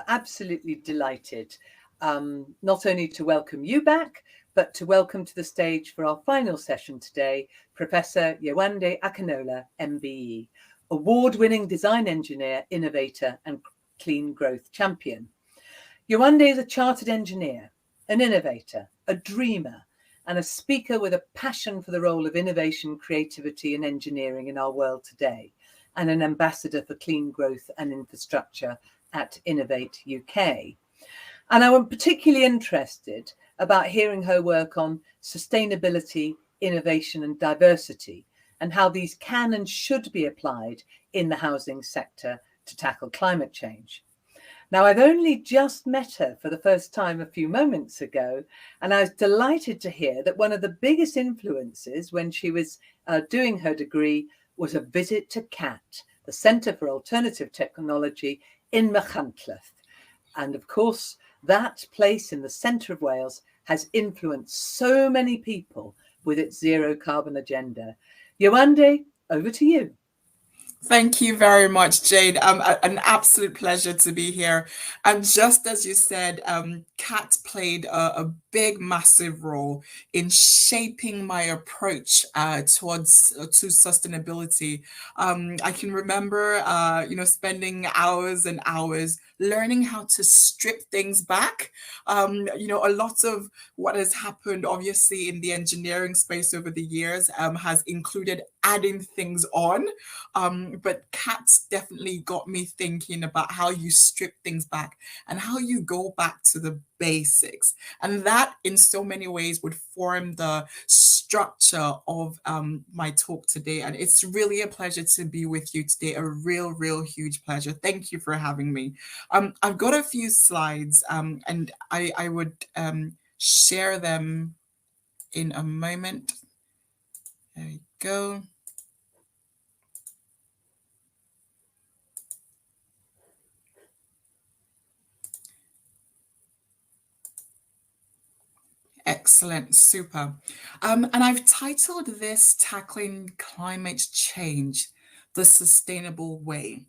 Absolutely delighted not only to welcome you back, but to welcome to the stage for our final session today, Professor Yewande Akinola, MBE, award-winning design engineer, innovator and clean growth champion. Yewande is a chartered engineer, an innovator, a dreamer, and a speaker with a passion for the role of innovation, creativity and engineering in our world today, and an ambassador for clean growth and infrastructure at Innovate UK. And I'm particularly interested about hearing her work on sustainability, innovation and diversity, and how these can and should be applied in the housing sector to tackle climate change. Now, I've only just met her for the first time a few moments ago, and I was delighted to hear that one of the biggest influences when she was doing her degree was a visit to CAT, the Centre for Alternative Technology in Machynlleth. And of course, that place in the centre of Wales has influenced so many people with its zero carbon agenda. Yewande, over to you. Thank you very much, Jane. An absolute pleasure to be here. And just as you said, Kat played a big, massive role in shaping my approach to sustainability. I can remember, spending hours and hours learning how to strip things back. A lot of what has happened, obviously, in the engineering space over the years has included adding things on. But Kat's definitely got me thinking about how you strip things back and how you go back to the basics. And that in so many ways would form the structure of my talk today. And it's really a pleasure to be with you today. A real huge pleasure. Thank you for having me. I've got a few slides and I would share them in a moment. There we go. Excellent, super. And I've titled this Tackling Climate Change, the Sustainable Way.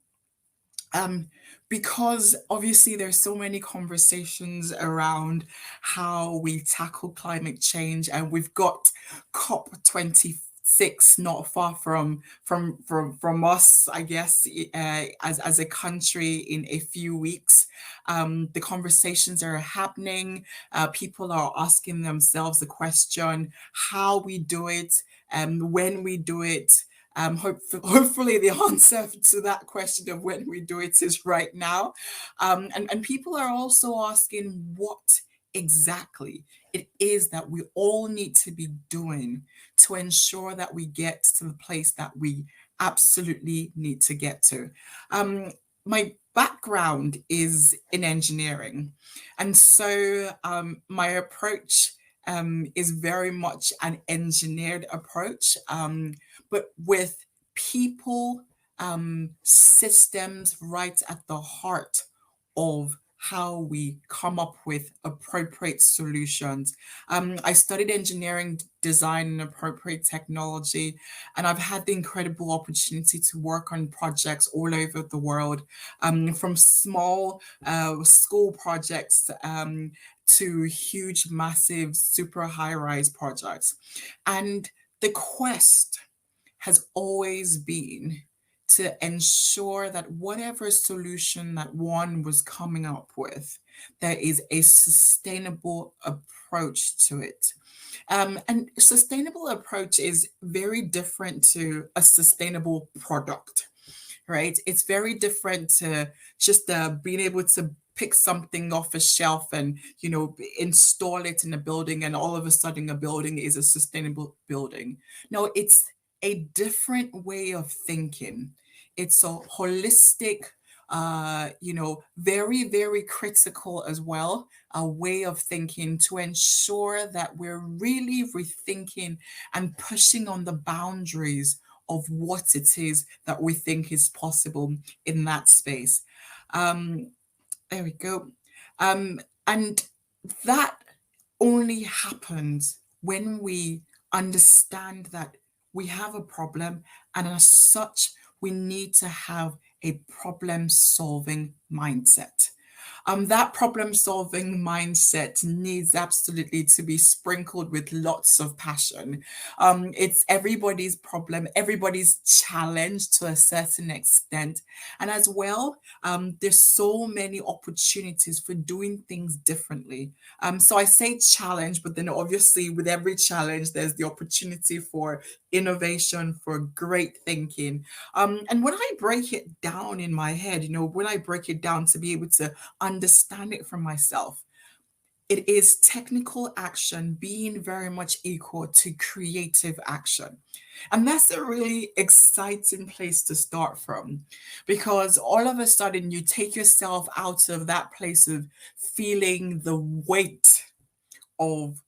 Because obviously there's so many conversations around how we tackle climate change, and we've got COP26 not far from us, I guess, as a country in a few weeks. The conversations are happening. People are asking themselves the question, how we do it, when we do it. Hopefully the answer to that question of when we do it is right now. And people are also asking what exactly it is that we all need to be doing to ensure that we get to the place that we absolutely need to get to. My background is in engineering, and so my approach is very much an engineered approach, but with people, systems right at the heart of how we come up with appropriate solutions. I studied engineering design and appropriate technology, and I've had the incredible opportunity to work on projects all over the world, from small school projects to huge, massive, super high-rise projects. And the quest has always been to ensure that whatever solution that one was coming up with, there is a sustainable approach to it. And sustainable approach is very different to a sustainable product, right? It's very different to just being able to pick something off a shelf and, install it in a building, and all of a sudden a building is a sustainable building. No, it's a different way of thinking. It's a holistic, very critical as well, a way of thinking to ensure that we're really rethinking and pushing on the boundaries of what it is that we think is possible in that space. There we go. And that only happens when we understand that we have a problem, and as such, we need to have a problem-solving mindset. That problem solving mindset needs absolutely to be sprinkled with lots of passion. It's everybody's problem, everybody's challenge to a certain extent. And as well, there's so many opportunities for doing things differently. So I say challenge, but then obviously with every challenge, there's the opportunity for innovation, for great thinking. And when I break it down in my head, when I break it down to be able to understand it for myself, it is technical action being very much equal to creative action. And that's a really exciting place to start from, because all of a sudden you take yourself out of that place of feeling the weight of,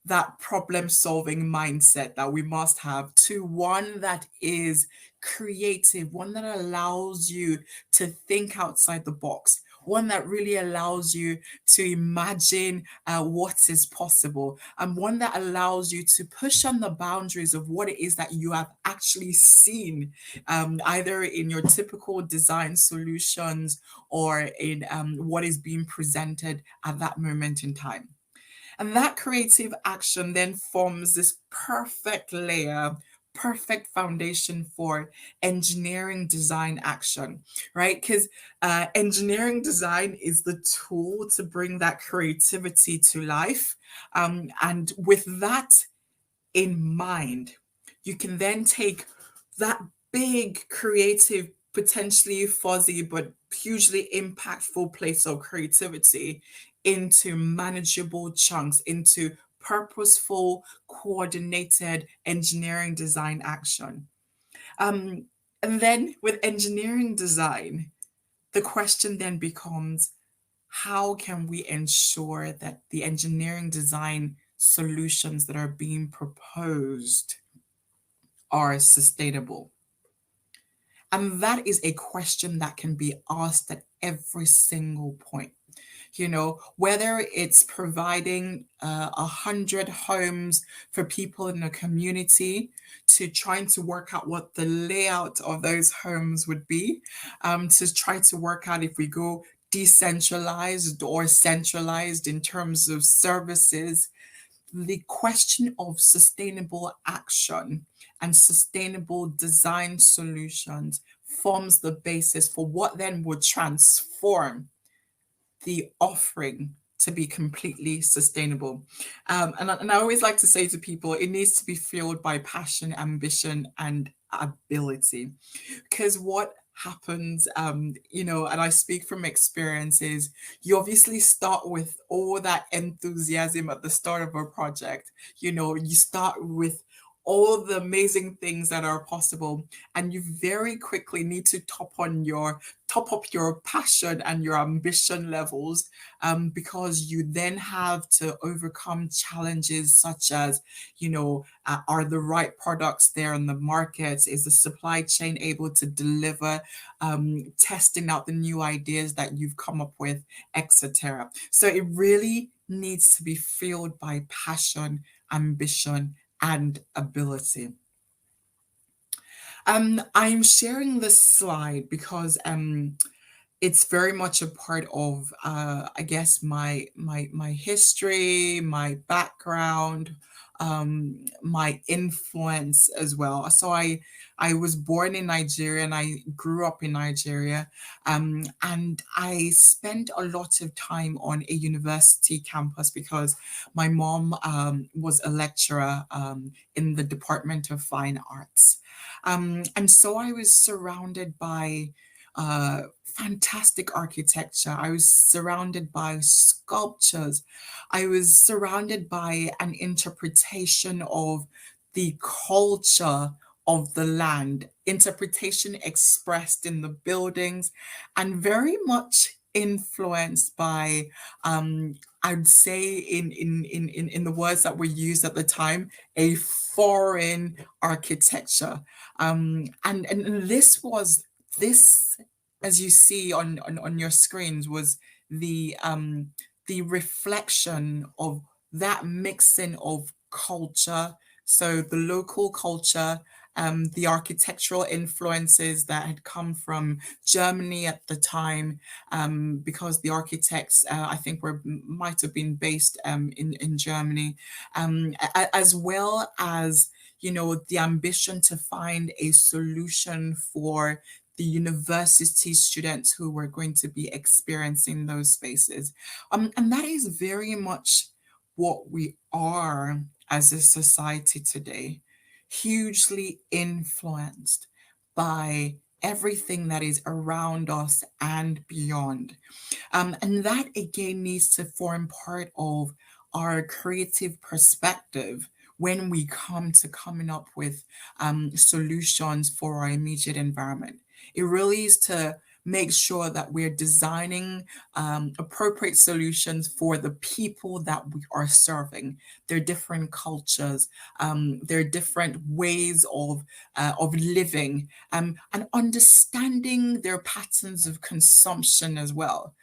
that problem solving mindset that we must have, to one that is creative, one that allows you to think outside the box, one that really allows you to imagine what is possible, and one that allows you to push on the boundaries of what it is that you have actually seen, either in your typical design solutions or in what is being presented at that moment in time. And that creative action then forms this perfect layer, perfect foundation for engineering design action, right? Because engineering design is the tool to bring that creativity to life. And with that in mind, you can then take that big, creative, potentially fuzzy, but hugely impactful place of creativity into manageable chunks, into purposeful, coordinated engineering design action. Um, and then with engineering design, the question then becomes, how can we ensure that the engineering design solutions that are being proposed are sustainable? And that is a question that can be asked at every single point. Whether it's providing 100 homes for people in a community, to trying to work out what the layout of those homes would be, to try to work out if we go decentralized or centralized in terms of services. The question of sustainable action and sustainable design solutions forms the basis for what then would transform the offering to be completely sustainable. And I always like to say to people, it needs to be fueled by passion, ambition, and ability. Because what happens, and I speak from experiences, you obviously start with all that enthusiasm at the start of a project. You start with all the amazing things that are possible, and you very quickly need to top up your passion and your ambition levels, because you then have to overcome challenges such as, are the right products there in the market? Is the supply chain able to deliver? Testing out the new ideas that you've come up with, etc. So it really needs to be fueled by passion, ambition, and ability. I'm sharing this slide because it's very much a part of, I guess, my history, my background, my influence as well. So I was born in Nigeria and I grew up in Nigeria, and I spent a lot of time on a university campus because my mom was a lecturer in the Department of Fine Arts. And so I was surrounded by fantastic architecture. I was surrounded by sculptures. I was surrounded by an interpretation of the culture of the land, interpretation expressed in the buildings, and very much influenced by, I'd say, in the words that were used at the time, a foreign architecture. And this, as you see on your screens, was the reflection of that mixing of culture, so the local culture the architectural influences that had come from Germany at the time, because the architects, I think, might have been based in Germany, as well as, the ambition to find a solution for the university students who were going to be experiencing those spaces. And that is very much what we are as a society today, hugely influenced by everything that is around us and beyond. And that again needs to form part of our creative perspective when we come to coming up with solutions for our immediate environment. It really is to make sure that we're designing appropriate solutions for the people that we are serving, their different cultures, their different ways of living, and understanding their patterns of consumption as well.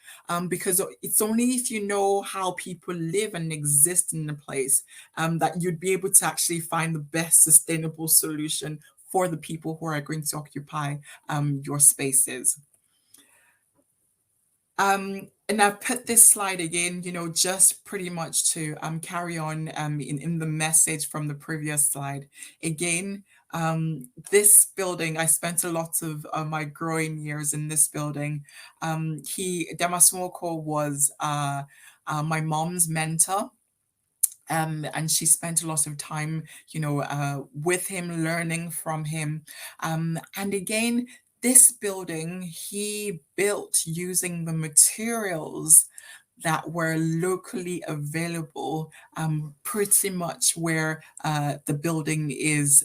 Because it's only if you know how people live and exist in a place that you'd be able to actually find the best sustainable solution for the people who are going to occupy your spaces. And I've put this slide again, just pretty much to carry on in the message from the previous slide. Again, this building, I spent a lot of my growing years in this building. Demasmoko was my mom's mentor. And she spent a lot of time, with him, learning from him. And again, this building he built using the materials that were locally available, pretty much where the building is.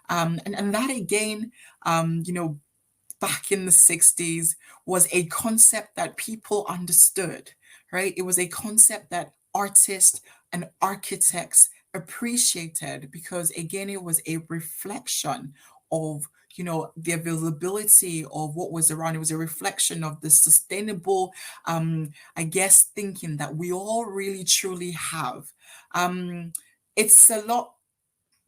And that again, back in the 60s was a concept that people understood, right? It was a concept that artists and architects appreciated because, again, it was a reflection of the availability of what was around. It was a reflection of the sustainable, I guess, thinking that we all really truly have. It's a lot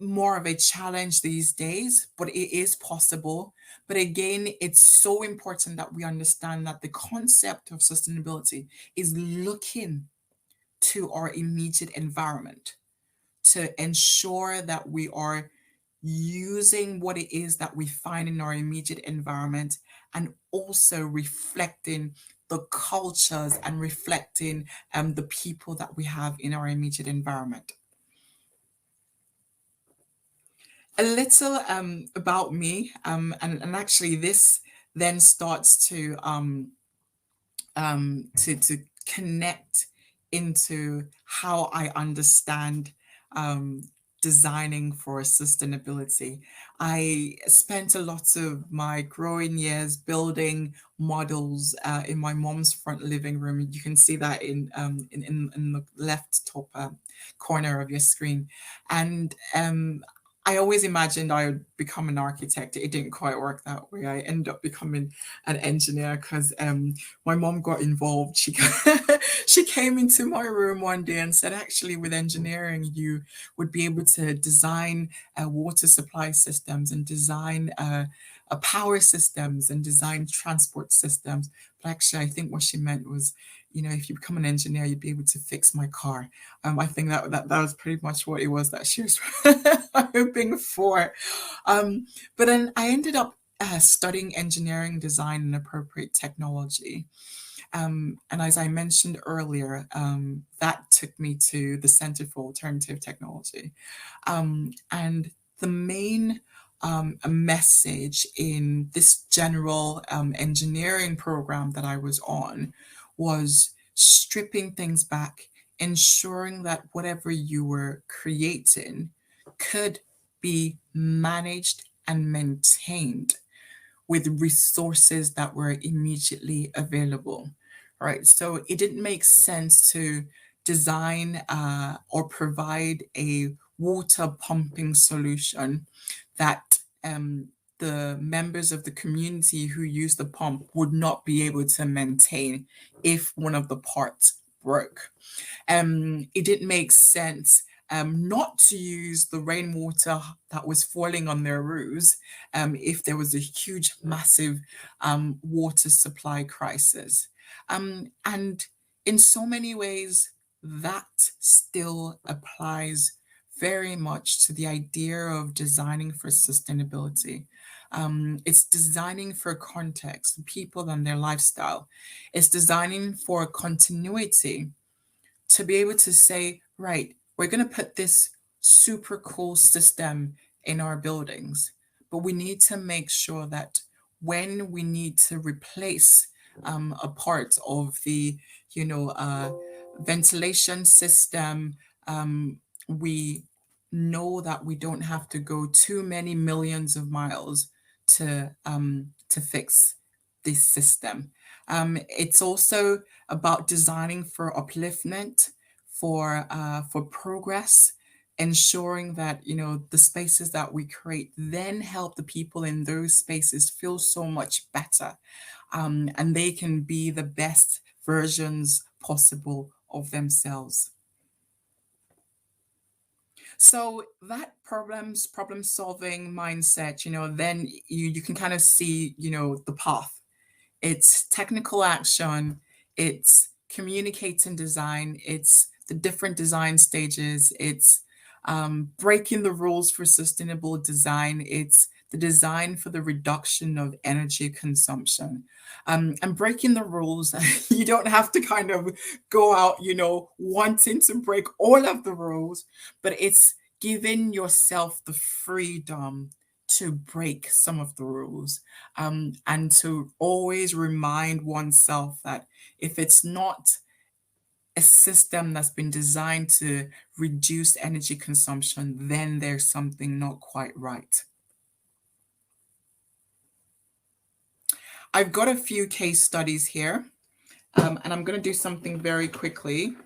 more of a challenge these days, but it is possible. But again, it's so important that we understand that the concept of sustainability is looking to our immediate environment to ensure that we are using what it is that we find in our immediate environment and also reflecting the cultures and reflecting the people that we have in our immediate environment. A little about me, and actually this then starts to connect into how I understand designing for sustainability. I spent a lot of my growing years building models in my mom's front living room. You can see that in the left top corner of your screen. And I always imagined I would become an architect. It didn't quite work that way. I ended up becoming an engineer because my mom got involved. She she came into my room one day and said, actually, with engineering, you would be able to design water supply systems and design power systems and design transport systems. But actually, I think what she meant was, if you become an engineer, you'd be able to fix my car. I think that was pretty much what it was that she was hoping for. But then I ended up studying engineering design and appropriate technology. And as I mentioned earlier, that took me to the Center for Alternative Technology. And the main message in this general engineering program that I was on was stripping things back, ensuring that whatever you were creating could be managed and maintained with resources that were immediately available, right? So it didn't make sense to design or provide a water pumping solution that the members of the community who use the pump would not be able to maintain if one of the parts broke. It didn't make sense not to use the rainwater that was falling on their roofs if there was a huge, massive water supply crisis. And in so many ways, that still applies very much to the idea of designing for sustainability. It's designing for context, people and their lifestyle. It's designing for continuity to be able to say, right, we're going to put this super cool system in our buildings, but we need to make sure that when we need to replace a part of the, ventilation system, we know that we don't have to go too many millions of miles to fix this system. It's also about designing for upliftment, for progress, ensuring that the spaces that we create then help the people in those spaces feel so much better, and they can be the best versions possible of themselves. So that problem solving mindset, then you can kind of see, the path. It's technical action, it's communicating design, it's the different design stages, it's breaking the rules for sustainable design, it's the design for the reduction of energy consumption. And breaking the rules, you don't have to kind of go out, wanting to break all of the rules, but it's giving yourself the freedom to break some of the rules, and to always remind oneself that if it's not a system that's been designed to reduce energy consumption, then there's something not quite right. I've got a few case studies here, and I'm going to do something very quickly.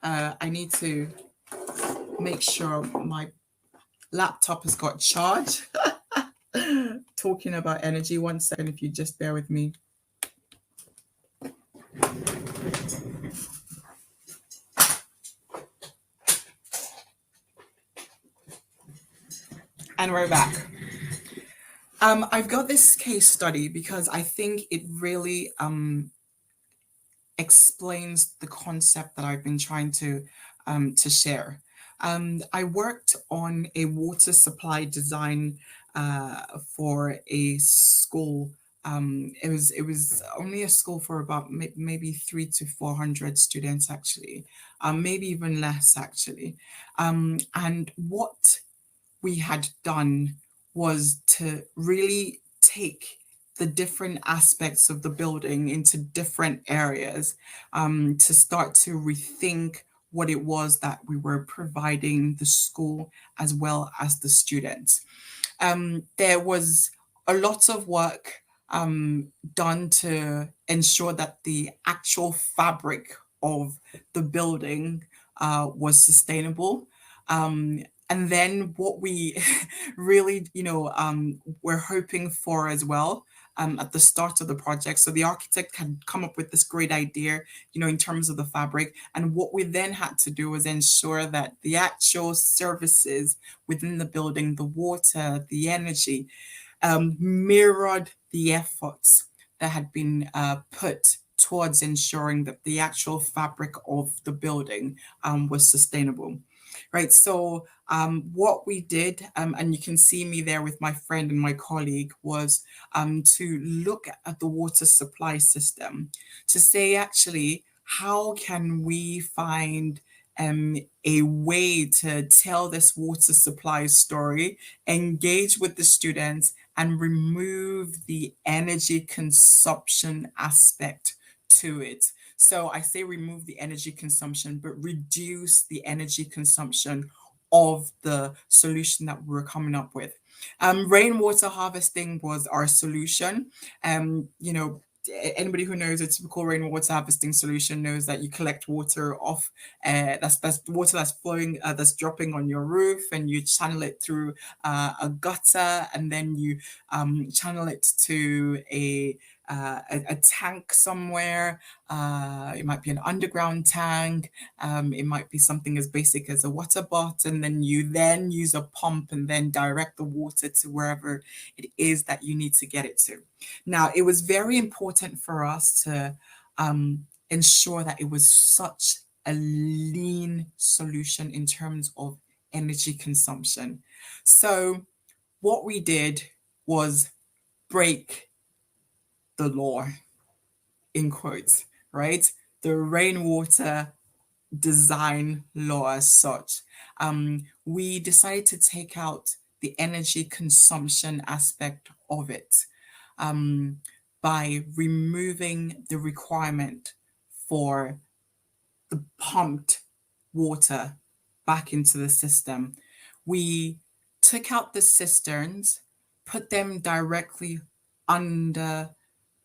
I need to make sure my laptop has got charge. Talking about energy, 1 second, if you just bear with me. And we're back. I've got this case study because I think it really explains the concept that I've been trying to share. I worked on a water supply design for a school. It was only a school for about maybe 300 to 400 students, actually, maybe even less, actually. And what we had done was to really take the different aspects of the building into different areas, to start to rethink what it was that we were providing the school as well as the students. There was a lot of work done to ensure that the actual fabric of the building was sustainable. And then what we really, were hoping for as well, at the start of the project. So the architect had come up with this great idea, in terms of the fabric. And what we then had to do was ensure that the actual services within the building, the water, the energy, mirrored the efforts that had been put towards ensuring that the actual fabric of the building was sustainable. Right. So what we did, and you can see me there with my friend and my colleague, was to look at the water supply system to say, actually, how can we find a way to tell this water supply story, engage with the students, and remove the energy consumption aspect to it. So I say remove the energy consumption, but reduce the energy consumption of the solution that we're coming up with. Rainwater harvesting was our solution. Anybody who knows a typical rainwater harvesting solution knows that you collect water off, that's water that's flowing, that's dropping on your roof, and you channel it through a gutter, and then you channel it to a tank somewhere. It might be an underground tank. It might be something as basic as a water bottle, and then you then use a pump and then direct the water to wherever it is that you need to get it to. Now, it was very important for us to ensure that it was such a lean solution in terms of energy consumption. So what we did was break the law, in quotes, right? The rainwater design law as such. We decided to take out the energy consumption aspect of it by removing the requirement for the pumped water back into the system. We took out the cisterns, put them directly under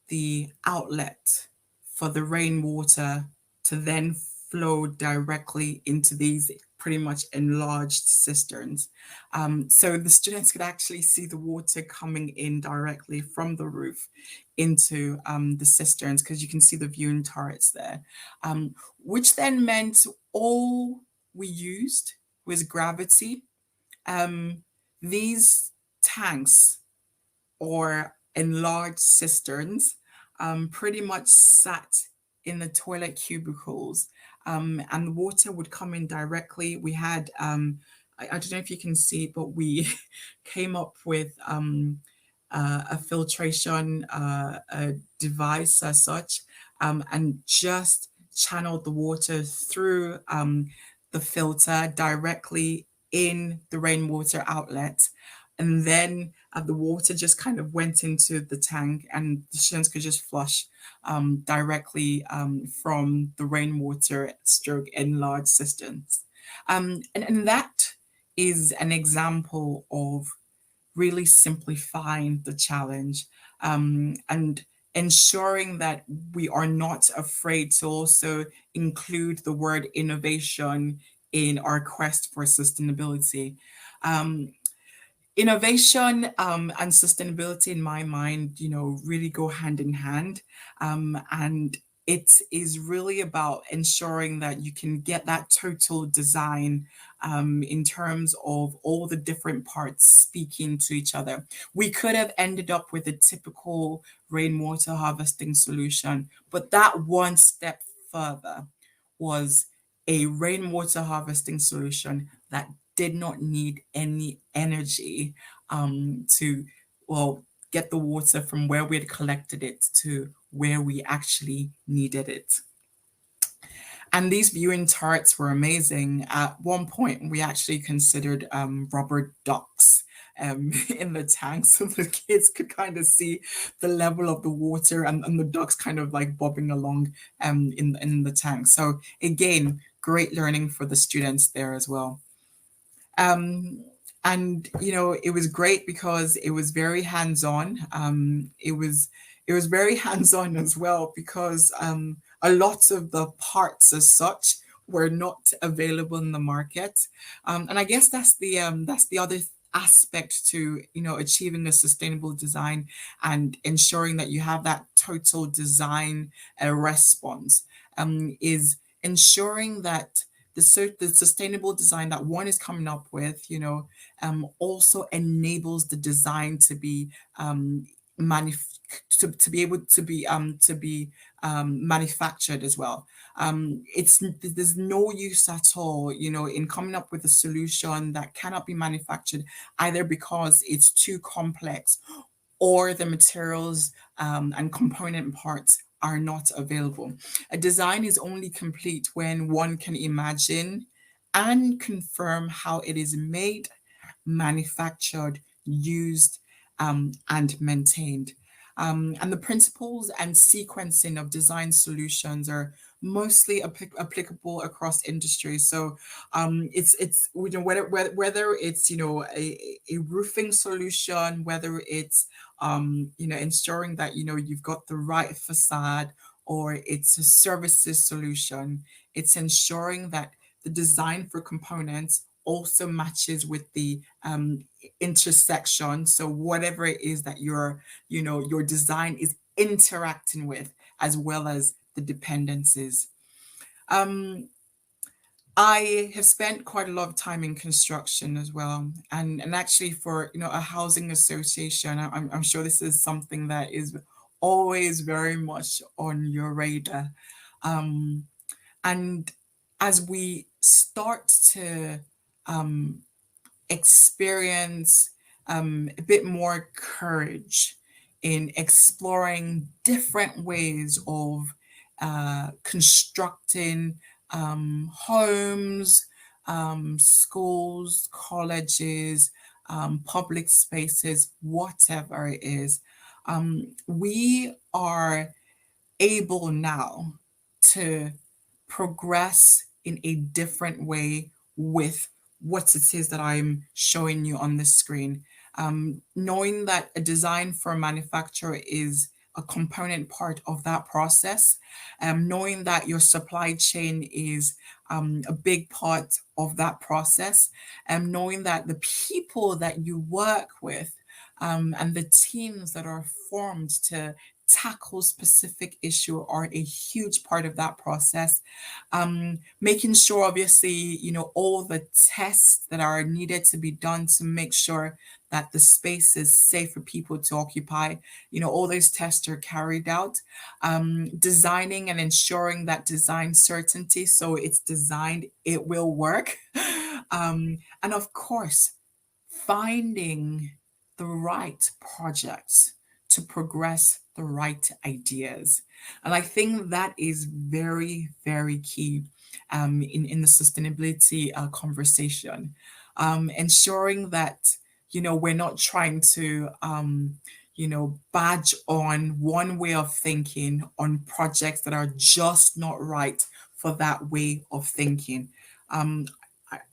the outlet for the rainwater to then flow directly into these pretty much enlarged cisterns. So the students could actually see the water coming in directly from the roof into the cisterns, because you can see the viewing turrets there, which then meant all we used was gravity. These tanks or enlarged cisterns pretty much sat in the toilet cubicles, and the water would come in directly. We had, I don't know if you can see, but we came up with a filtration a device as such, and just channeled the water through the filter directly in the rainwater outlet. And then the water just kind of went into the tank, and the students could just flush directly from the rainwater stroke enlarged cisterns. And that is an example of really simplifying the challenge, and ensuring that we are not afraid to also include the word innovation in our quest for sustainability. Innovation and sustainability, in my mind, really go hand in hand. And it is really about ensuring that you can get that total design in terms of all the different parts speaking to each other. We could have ended up with a typical rainwater harvesting solution, but that one step further was a rainwater harvesting solution that did not need any energy to, well, get the water from where we had collected it to where we actually needed it. And these viewing turrets were amazing. At one point, we actually considered rubber ducks in the tank, so the kids could kind of see the level of the water, and the ducks kind of like bobbing along in the tank. So again, great learning for the students there as well. And it was great because it was very hands-on. It was very hands-on as well because a lot of the parts as such were not available in the market. And I guess that's the other aspect to achieving a sustainable design and ensuring that you have that total design response, is ensuring that the sustainable design that one is coming up with, also enables the design to be to be able to be manufactured as well. There's no use at all, in coming up with a solution that cannot be manufactured, either because it's too complex or the materials and component parts are not available. A design is only complete when one can imagine and confirm how it is made, manufactured, used, and maintained. And the principles and sequencing of design solutions are mostly applicable across industries. So it's whether it's a roofing solution, whether it's ensuring that you've got the right facade, or it's a services solution. It's ensuring that the design for components also matches with the intersection. So whatever it is that your design is interacting with, as well as the dependencies. Um, I have spent quite a lot of time in construction as well, and actually for a housing association, I'm sure this is something that is always very much on your radar, um, and as we start to um, experience a bit more courage in exploring different ways of constructing homes, schools, colleges, public spaces, whatever it is. We are able now to progress in a different way with what it is that I'm showing you on the screen. Knowing that a design for a manufacturer is a component part of that process, knowing that your supply chain is a big part of that process, and knowing that the people that you work with and the teams that are formed to tackle specific issue are a huge part of that process. Making sure, obviously, all the tests that are needed to be done to make sure that the space is safe for people to occupy, all those tests are carried out. Designing and ensuring that design certainty, so it's designed, it will work. And of course, finding the right projects to progress the right ideas. And I think that is very, very key in the sustainability conversation. Ensuring that, we're not trying to, badge on one way of thinking on projects that are just not right for that way of thinking. Um,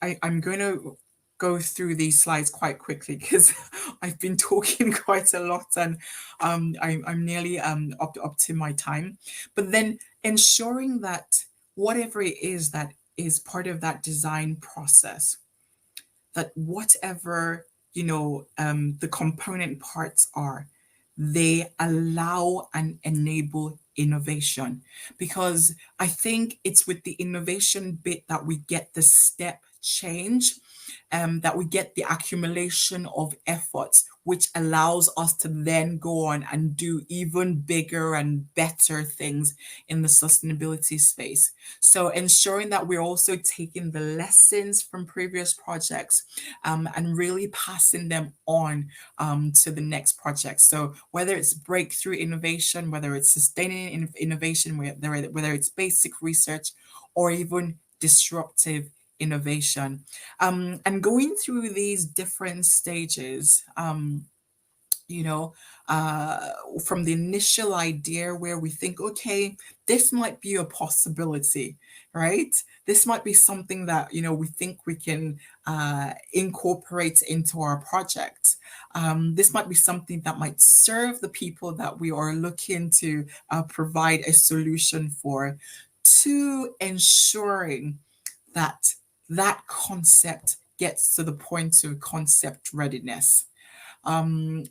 I'm going to go through these slides quite quickly because I've been talking quite a lot, and I'm nearly up to my time. But then ensuring that whatever it is that is part of that design process, that whatever the component parts are, they allow and enable innovation, because I think it's with the innovation bit that we get the step change, that we get the accumulation of efforts, which allows us to then go on and do even bigger and better things in the sustainability space. So ensuring that we're also taking the lessons from previous projects and really passing them on to the next project. So whether it's breakthrough innovation, whether it's sustaining innovation, whether it's basic research, or even disruptive innovation. And going through these different stages, you know, from the initial idea where we think, okay, this might be a possibility, right? This might be something that, we think we can incorporate into our project. This might be something that might serve the people that we are looking to provide a solution for, to ensuring that that concept gets to the point of concept readiness.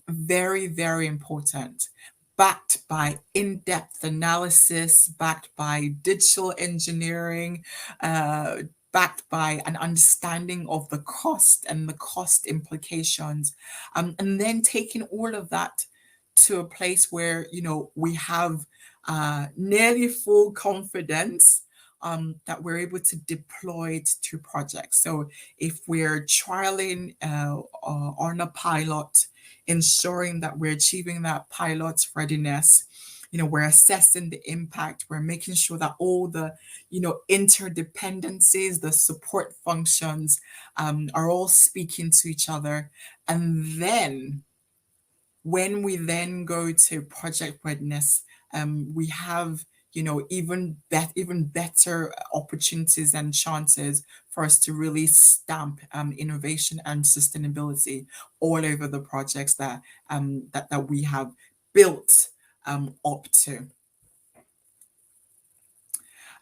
Very, very important. Backed by in-depth analysis, backed by digital engineering, backed by an understanding of the cost and the cost implications, and then taking all of that to a place where we have nearly full confidence that we're able to deploy it to projects. So if we're trialing on a pilot, ensuring that we're achieving that pilot readiness, we're assessing the impact, we're making sure that all the, interdependencies, the support functions are all speaking to each other. And then when we then go to project readiness, we have even better opportunities and chances for us to really stamp innovation and sustainability all over the projects that that we have built up to.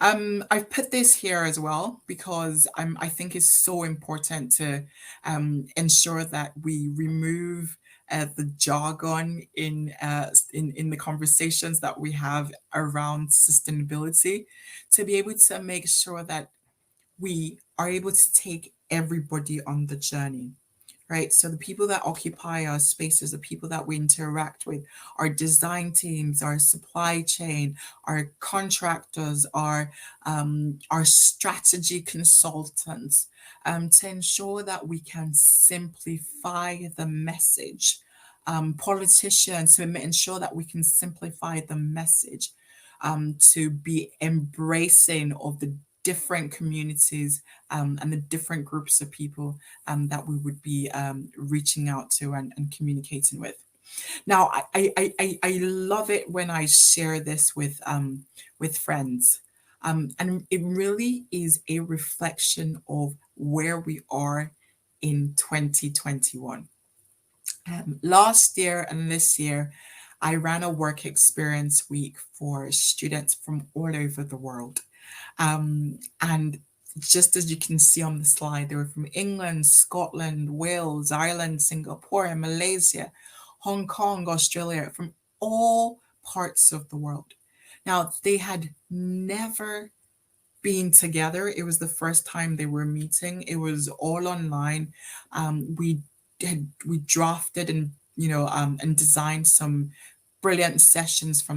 I've put this here as well because I think it's so important to ensure that we remove the jargon in the conversations that we have around sustainability, to be able to make sure that we are able to take everybody on the journey, right? So the people that occupy our spaces, the people that we interact with, our design teams, our supply chain, our contractors, our strategy consultants, to ensure that we can simplify the message. Politicians, to ensure that we can simplify the message, to be embracing of the different communities, and the different groups of people that we would be reaching out to and communicating with. Now, I love it when I share this with friends. And it really is a reflection of where we are in 2021. Last year and this year, I ran a work experience week for students from all over the world. And just as you can see on the slide, they were from England, Scotland, Wales, Ireland, Singapore, Malaysia, Hong Kong, Australia, from all parts of the world. Now, they had never been together. It was the first time they were meeting. It was all online. We drafted and designed some brilliant sessions for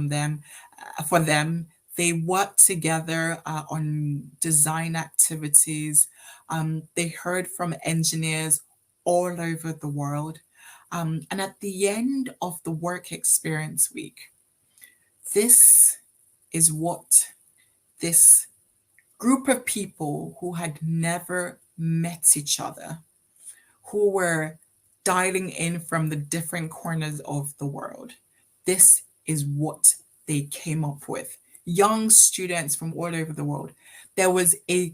them. They worked together on design activities. They heard from engineers all over the world. And at the end of the work experience week, this is what this group of people who had never met each other, who were dialing in from the different corners of the world, this is what they came up with. Young students from all over the world. There was a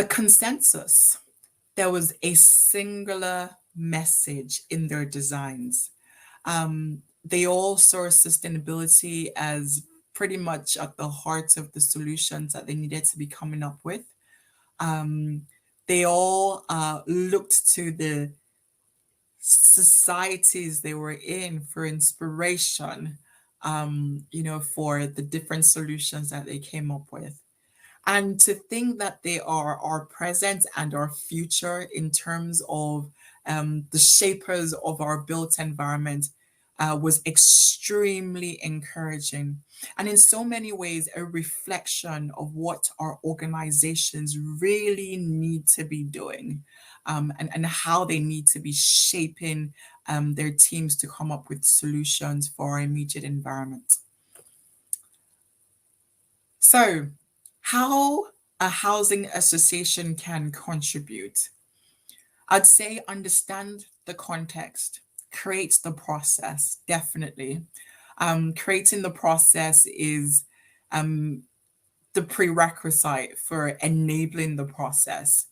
consensus. There was a singular message in their designs. They all saw sustainability as pretty much at the heart of the solutions that they needed to be coming up with. They all looked to the societies they were in for inspiration, for the different solutions that they came up with. And to think that they are our present and our future in terms of the shapers of our built environment was extremely encouraging. And in so many ways, a reflection of what our organizations really need to be doing, and how they need to be shaping their teams to come up with solutions for our immediate environment. So, how a housing association can contribute. I'd say understand the context, create the process, definitely. Creating the process is the prerequisite for enabling the process.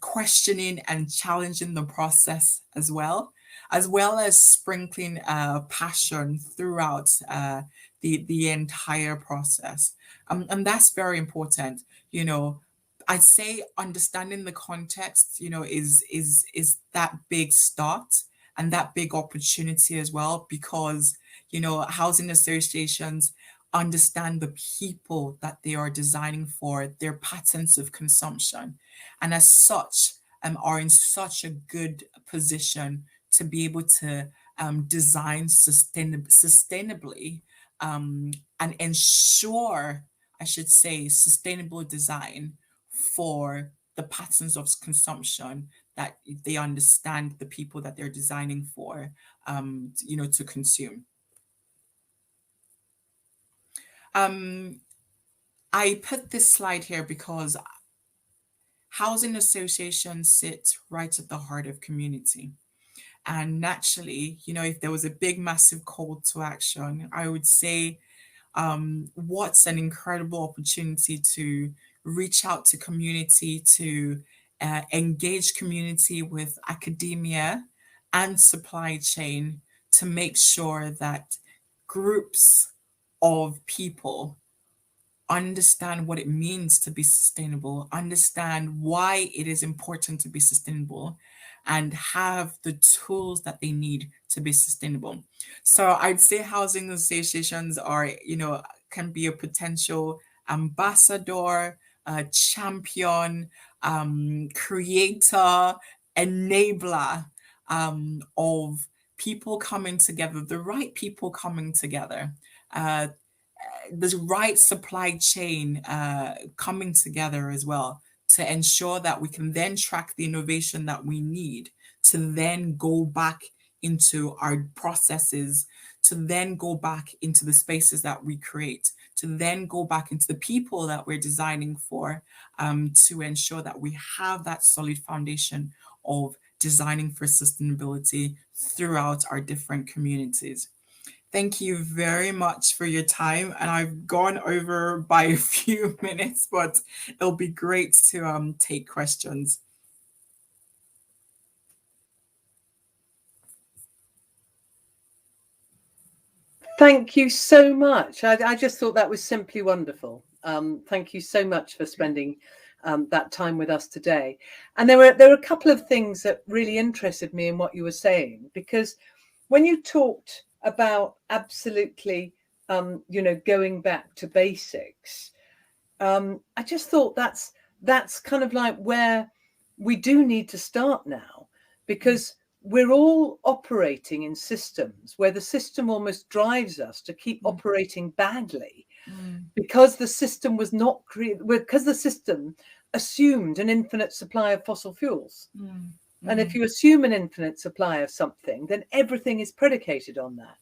Questioning and challenging the process as well as sprinkling passion throughout the entire process. And that's very important. I'd say understanding the context, is that big start and that big opportunity as well, because, housing associations understand the people that they are designing for, their patterns of consumption, and as such, are in such a good position to be able to design sustainably, and ensure, I should say, sustainable design for the patterns of consumption that they understand the people that they're designing for, to consume. I put this slide here because housing associations sit right at the heart of community. And naturally, if there was a big, massive call to action, I would say, what's an incredible opportunity to reach out to community, to engage community with academia and supply chain to make sure that groups of people understand what it means to be sustainable, understand why it is important to be sustainable, and have the tools that they need to be sustainable. So I'd say housing associations are, can be a potential ambassador, champion, creator, enabler of people coming together, the right people coming together, uh, the right supply chain coming together as well, to ensure that we can then track the innovation that we need to then go back into our processes, to then go back into the spaces that we create, to then go back into the people that we're designing for, to ensure that we have that solid foundation of designing for sustainability throughout our different communities. Thank you very much for your time. And I've gone over by a few minutes, but it'll be great to take questions. Thank you so much. I just thought that was simply wonderful. Thank you so much for spending that time with us today. And there were a couple of things that really interested me in what you were saying, because when you talked about absolutely, going back to basics, I just thought that's kind of like where we do need to start now, because we're all operating in systems where the system almost drives us to keep operating badly, because the system was not created, because the system assumed an infinite supply of fossil fuels. And if you assume an infinite supply of something, then everything is predicated on that.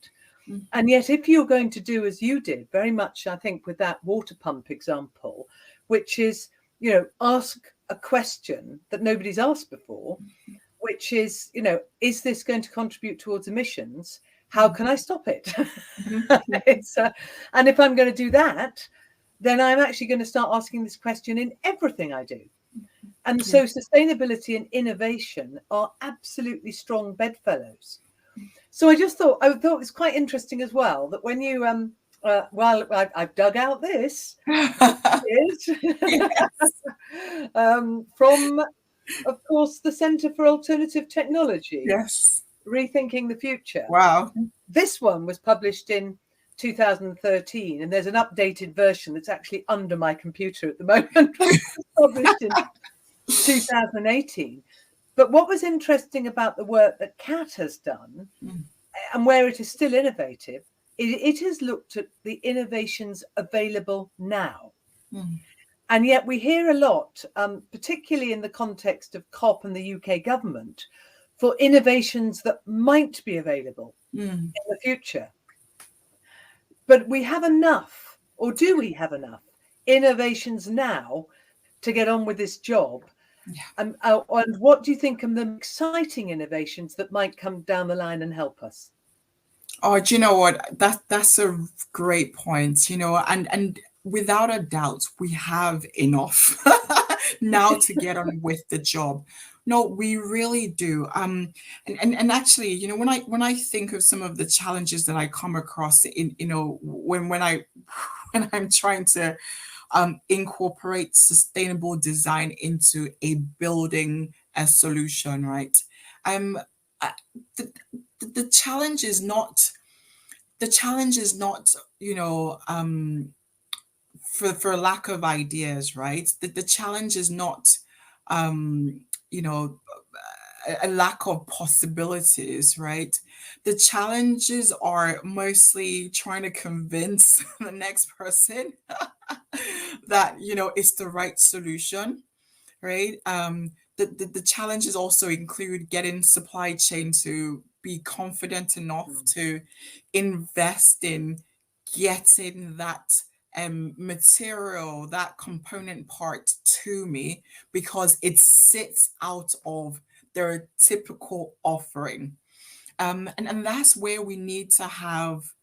And yet, if you're going to do as you did, very much, I think, with that water pump example, which is, ask a question that nobody's asked before, which is, is this going to contribute towards emissions? How can I stop it? And if I'm going to do that, then I'm actually going to start asking this question in everything I do. And so sustainability and innovation are absolutely strong bedfellows. So I thought it was quite interesting as well that when you I've dug out this from, of course, the Centre for Alternative Technology. Yes. Rethinking the Future. Wow. This one was published in 2013, and there's an updated version that's actually under my computer at the moment, published in 2018. But what was interesting about the work that CAT has done, and where it is still innovative, it has looked at the innovations available now. And yet we hear a lot, particularly in the context of COP and the UK government, for innovations that might be available in the future. But we have enough, or do we have enough innovations now to get on with this job? And what do you think are the exciting innovations that might come down the line and help us? Oh, do you know what? That's a great point, and without a doubt, we have enough now to get on with the job. No, we really do. And actually, when I think of some of the challenges that I come across when I'm trying to incorporate sustainable design into a building a solution, right? The challenge is not for lack of ideas, right? The challenge is not a lack of possibilities, right? The challenges are mostly trying to convince the next person that it's the right solution, right? The challenges also include getting supply chain to be confident enough to invest in getting that material, that component part to me, because it sits out of their typical offering. And that's where we need to have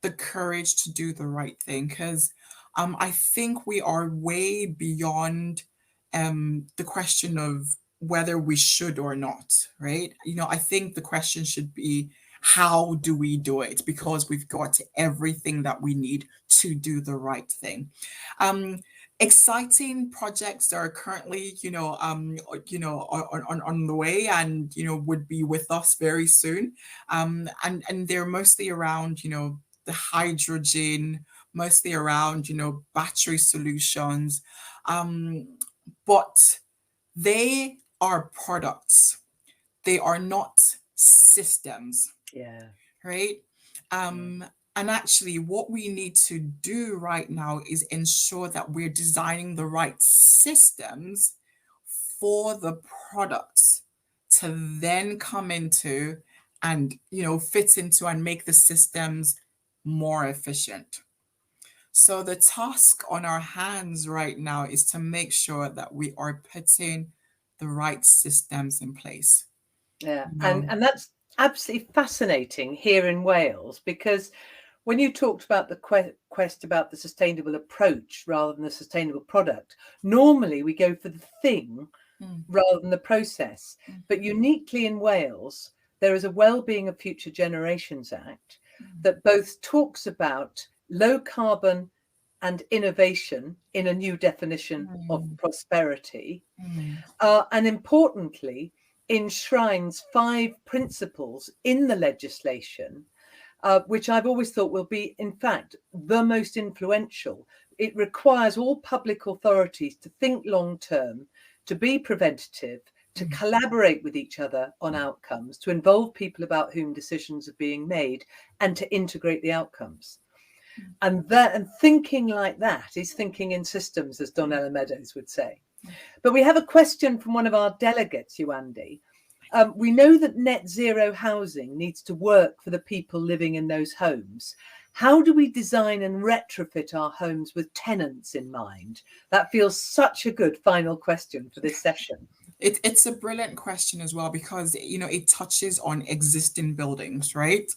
the courage to do the right thing, because I think we are way beyond the question of whether we should or not, right? I think the question should be, how do we do it? Because we've got everything that we need to do the right thing. exciting projects that are currently, on the way, and would be with us very soon. And they're mostly around, the hydrogen, mostly around, battery solutions. But they are products. They are not systems, Yeah. right? Yeah. And actually, what we need to do right now is ensure that we're designing the right systems for the products to then come into and, fit into and make the systems more efficient. So the task on our hands right now is to make sure that we are putting the right systems in place. Yeah. You know, And that's absolutely fascinating here in Wales, because when you talked about the quest about the sustainable approach rather than the sustainable product, normally we go for the thing mm, rather than the process. mm, But uniquely in Wales, there is a Wellbeing of Future Generations Act mm, that both talks about low carbon and innovation in a new definition of mm, prosperity, mm, and importantly, enshrines 5 principles in the legislation, which I've always thought will be, in fact, the most influential. It requires all public authorities to think long term, to be preventative, to mm, collaborate with each other on outcomes, to involve people about whom decisions are being made, and to integrate the outcomes. And thinking like that is thinking in systems, as Donella Meadows would say. But we have a question from one of our delegates, Yewande. We know that net zero housing needs to work for the people living in those homes. How do we design and retrofit our homes with tenants in mind? That feels such a good final question for this session. It's a brilliant question as well, because it touches on existing buildings, right?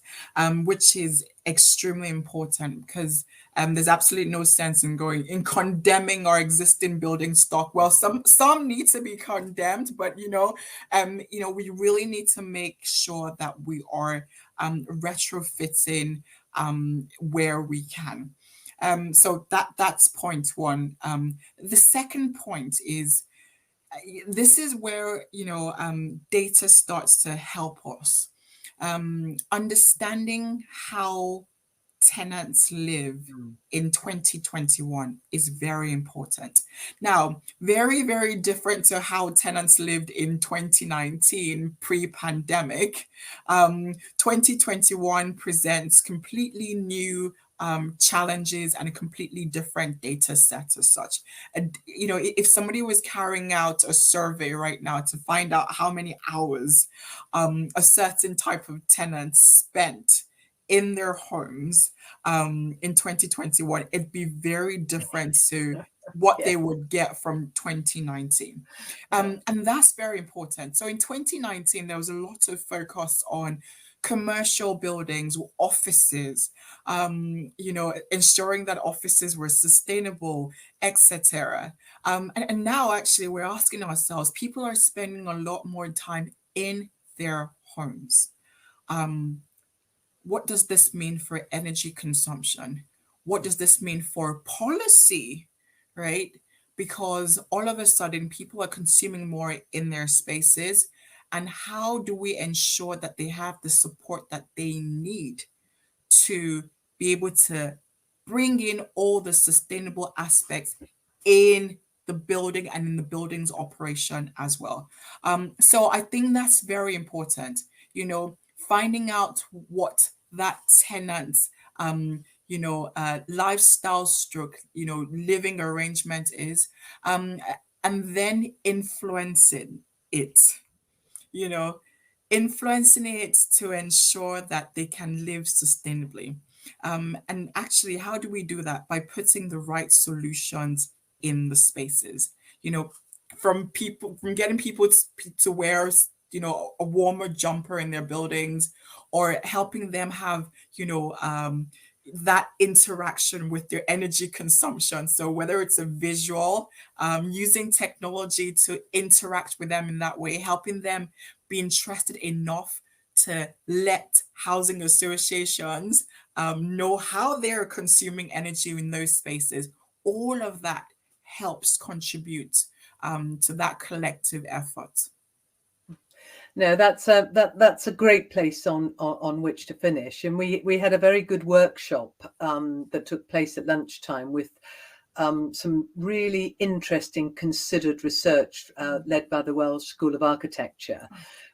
Which is extremely important, because there's absolutely no sense in going in condemning our existing building stock. Well, some need to be condemned, but we really need to make sure that we are retrofitting where we can. So that's point one. The second point is, this is where data starts to help us, understanding how tenants live Mm. in 2021 is very important. Now, very, very different to how tenants lived in 2019 pre-pandemic. 2021 presents completely new challenges and a completely different data set as such. And if somebody was carrying out a survey right now to find out how many hours a certain type of tenant spent in their homes in 2021, it'd be very different to what Yeah. they would get from 2019. Yeah. And that's very important. So in 2019, there was a lot of focus on commercial buildings, offices, ensuring that offices were sustainable, etc. And now actually we're asking ourselves, people are spending a lot more time in their homes. Um, what does this mean for energy consumption? What does this mean for policy, right? Because all of a sudden people are consuming more in their spaces. And how do we ensure that they have the support that they need to be able to bring in all the sustainable aspects in the building and in the building's operation as well? So I think that's very important, finding out what that tenant's lifestyle stroke, living arrangement is, and then it, you know, influencing it to ensure that they can live sustainably. And actually, how do we do that? By putting the right solutions in the spaces. From getting people to wear, a warmer jumper in their buildings, or helping them have, that interaction with their energy consumption. So whether it's a visual, using technology to interact with them in that way, helping them be interested enough to let housing associations know how they're consuming energy in those spaces. All of that helps contribute to that collective effort. No, that's a great place on which to finish. And we had a very good workshop that took place at lunchtime with some really interesting considered research led by the Welsh School of Architecture,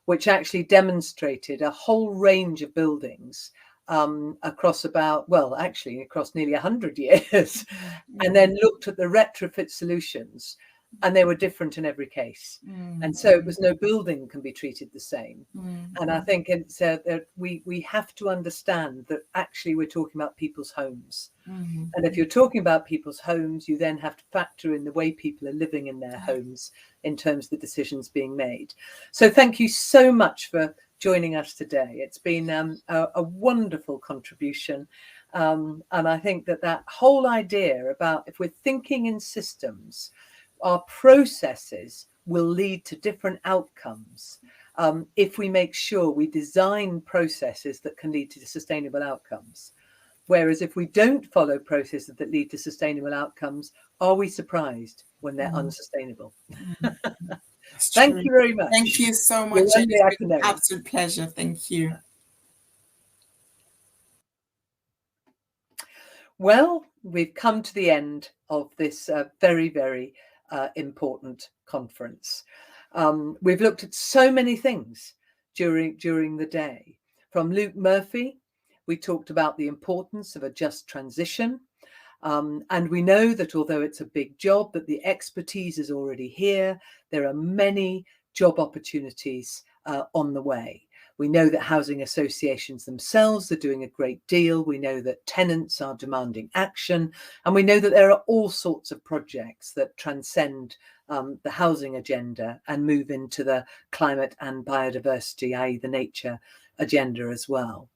which actually demonstrated a whole range of buildings across across nearly 100 years, and then looked at the retrofit solutions. And they were different in every case. And so it was no building can be treated the same. And I think it's that we have to understand that actually we're talking about people's homes. And if you're talking about people's homes, you then have to factor in the way people are living in their homes in terms of the decisions being made. So thank you so much for joining us today. It's been a wonderful contribution. And I think that whole idea about if we're thinking in systems, our processes will lead to different outcomes if we make sure we design processes that can lead to sustainable outcomes. Whereas if we don't follow processes that lead to sustainable outcomes, are we surprised when they're unsustainable? Thank you very much. Thank you so much. It's been an absolute pleasure. Thank you. Well, we've come to the end of this very, very important conference. We've looked at so many things during the day. From Luke Murphy, we talked about the importance of a just transition. And we know that although it's a big job, that the expertise is already here. There are many job opportunities on the way. We know that housing associations themselves are doing a great deal. We know that tenants are demanding action. And we know that there are all sorts of projects that transcend the housing agenda and move into the climate and biodiversity, i.e. the nature agenda as well.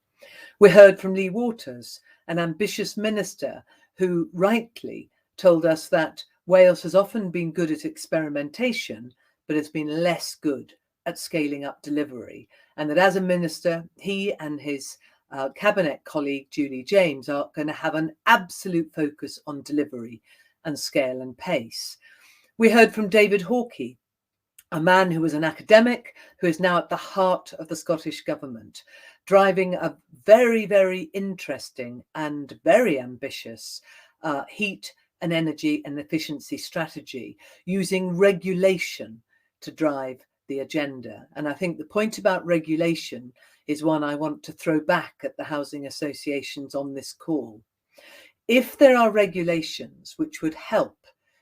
We heard from Lee Waters, an ambitious minister who rightly told us that Wales has often been good at experimentation, but has been less good at scaling up delivery. And that as a minister, he and his cabinet colleague, Julie James, are going to have an absolute focus on delivery and scale and pace. We heard from David Hawkey, a man who was an academic, who is now at the heart of the Scottish government, driving a very, very interesting and very ambitious heat and energy and efficiency strategy, using regulation to drive the agenda. And I think the point about regulation is one I want to throw back at the housing associations on this call. If there are regulations which would help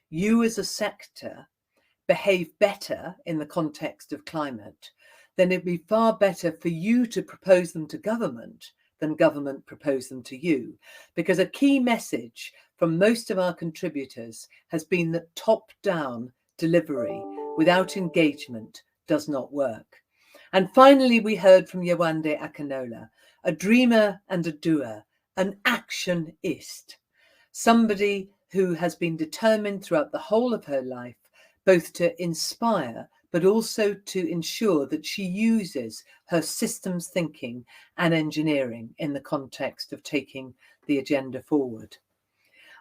you as a sector behave better in the context of climate, then it'd be far better for you to propose them to government than government propose them to you. Because a key message from most of our contributors has been that top-down delivery without engagement does not work. And finally, we heard from Yewande Akinola, a dreamer and a doer, an actionist, somebody who has been determined throughout the whole of her life both to inspire but also to ensure that she uses her systems thinking and engineering in the context of taking the agenda forward.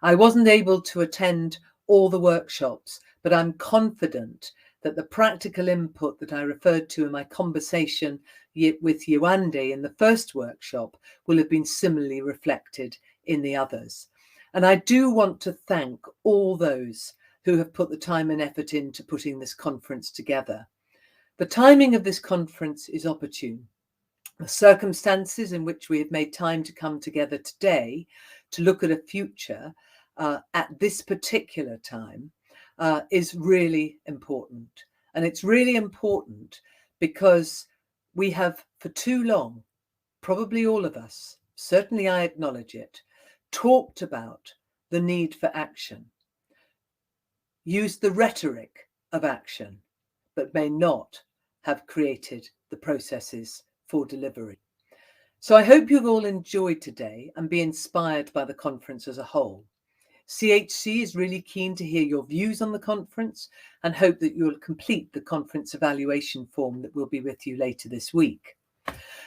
I wasn't able to attend all the workshops, but I'm confident that the practical input that I referred to in my conversation with Yewande in the first workshop will have been similarly reflected in the others. And I do want to thank all those who have put the time and effort into putting this conference together. The timing of this conference is opportune. The circumstances in which we have made time to come together today to look at a future at this particular time is really important. And it's really important because we have for too long, probably all of us, certainly I acknowledge it, talked about the need for action, used the rhetoric of action, but may not have created the processes for delivery. So I hope you've all enjoyed today and be inspired by the conference as a whole. CHC is really keen to hear your views on the conference and hope that you'll complete the conference evaluation form that will be with you later this week.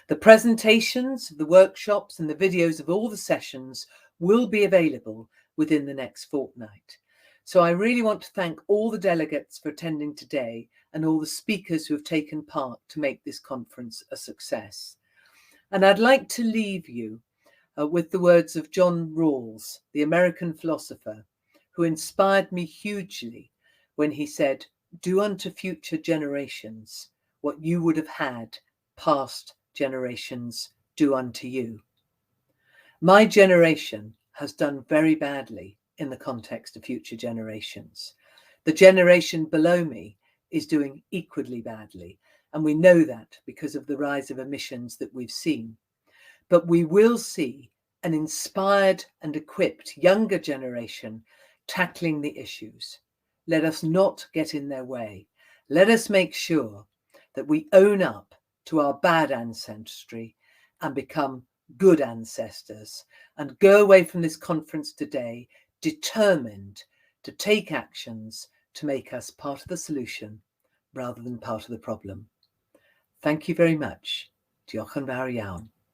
The presentations, the workshops and the videos of all the sessions will be available within the next fortnight. So I really want to thank all the delegates for attending today and all the speakers who have taken part to make this conference a success. And I'd like to leave you with the words of John Rawls, the American philosopher, who inspired me hugely when he said, "Do unto future generations what you would have had past generations do unto you." My generation has done very badly in the context of future generations. The generation below me is doing equally badly, and we know that because of the rise of emissions that we've seen. But we will see an inspired and equipped younger generation tackling the issues. Let us not get in their way. Let us make sure that we own up to our bad ancestry and become good ancestors, and go away from this conference today determined to take actions to make us part of the solution rather than part of the problem. Thank you very much. Diolch yn fawr iawn.